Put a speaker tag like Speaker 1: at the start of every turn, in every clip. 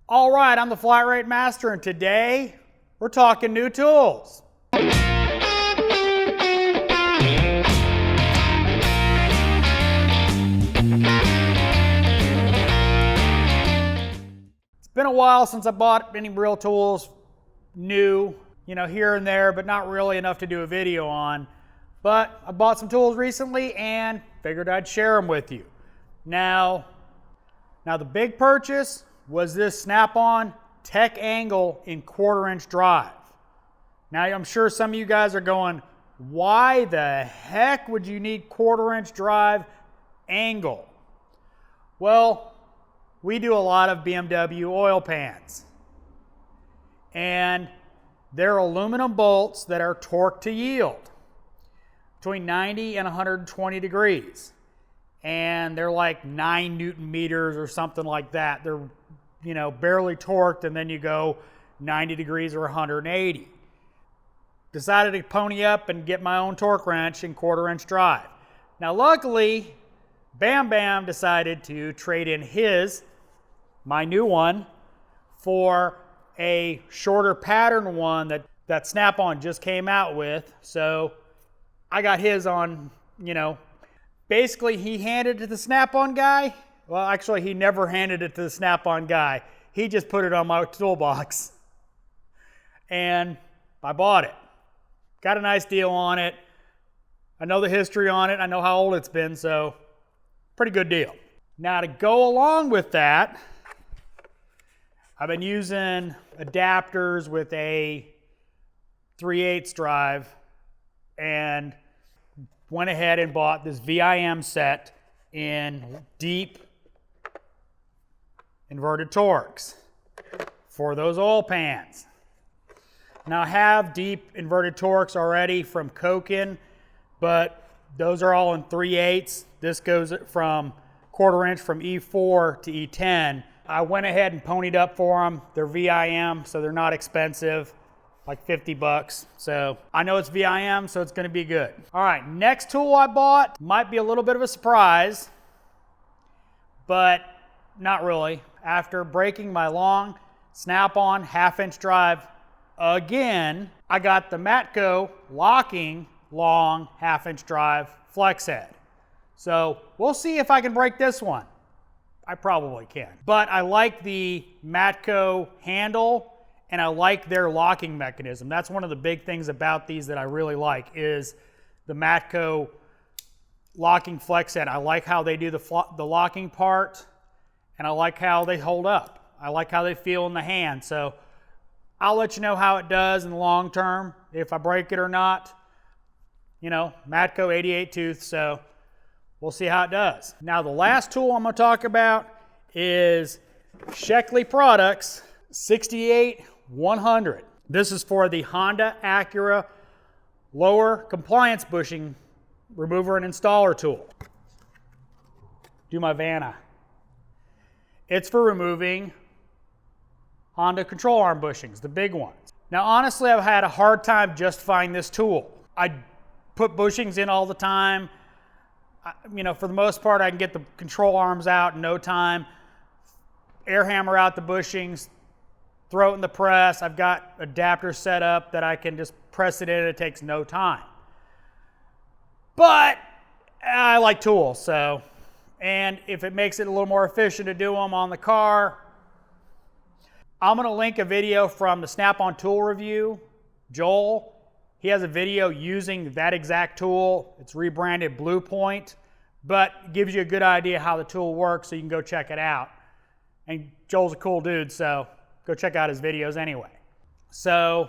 Speaker 1: All right, I'm the Flat Rate Master, and today we're talking new tools. It's been a while since I bought any real tools, new, here and there, but not really enough to do a video on. But I bought some tools recently and figured I'd share them with you. Now the big purchase was this Snap-on TechAngle in 1/4" drive. Now I'm sure some of you guys are going, why the heck would you need 1/4" drive angle? Well, we do a lot of BMW oil pans. And they're aluminum bolts that are torqued to yield between 90 and 120 degrees. And they're like 9 Newton meters or something like that. They're, barely torqued, and then you go 90 degrees or 180. Decided to pony up and get my own torque wrench in 1/4" drive. Now luckily, Bam Bam decided to trade in my new one, for a shorter pattern one that Snap-on just came out with. So I got his on, basically he handed it to the Snap-on guy. Well, actually he never handed it to the Snap-on guy. He just put it on my toolbox and I bought it. Got a nice deal on it. I know the history on it. I know how old it's been, so pretty good deal. Now to go along with that, I've been using adapters with a 3/8 drive and went ahead and bought this VIM set in deep inverted torques for those oil pans. Now I have deep inverted torques already from Koken, but those are all in 3/8. This goes from 1/4" from E4 to E10. I went ahead and ponied up for them. They're VIM, so they're not expensive, like 50 bucks. So I know it's VIM, so it's gonna be good. All right, next tool I bought might be a little bit of a surprise, but not really. After breaking my long Snap-on 1/2" drive again, I got the Matco locking long 1/2" drive flex head. So we'll see if I can break this one. I probably can. But I like the Matco handle and I like their locking mechanism. That's one of the big things about these that I really like is the Matco locking flex head. I like how they do the locking part and I like how they hold up. I like how they feel in the hand. So I'll let you know how it does in the long term, if I break it or not. Matco 88 tooth, so we'll see how it does. Now the last tool I'm going to talk about is Sheckley Products 68-100. This is for the Honda Acura lower compliance bushing remover and installer tool. Do my Vanna. It's for removing Honda control arm bushings, the big ones. Now honestly, I've had a hard time justifying this tool. I put bushings in all the time. For the most part, I can get the control arms out in no time. Air hammer out the bushings, throw it in the press. I've got adapters set up that I can just press it in. It takes no time. But I like tools, so. And if it makes it a little more efficient to do them on the car, I'm going to link a video from the Snap-on tool review, Joel. He has a video using that exact tool. It's rebranded Blue Point, but gives you a good idea how the tool works, so you can go check it out. And Joel's a cool dude, so go check out his videos anyway. So,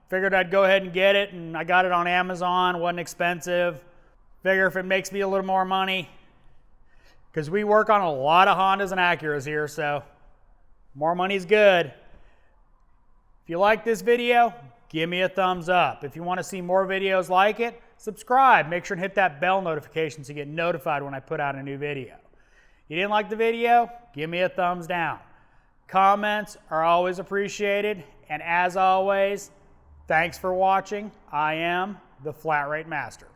Speaker 1: figured I'd go ahead and get it, and I got it on Amazon. Wasn't expensive. Figure if it makes me a little more money, because we work on a lot of Hondas and Acuras here, so more money's good. If you like this video, give me a thumbs up. If you want to see more videos like it, subscribe. Make sure and hit that bell notification so you get notified when I put out a new video. You didn't like the video? Give me a thumbs down. Comments are always appreciated. And as always, thanks for watching. I am the Flat Rate Master.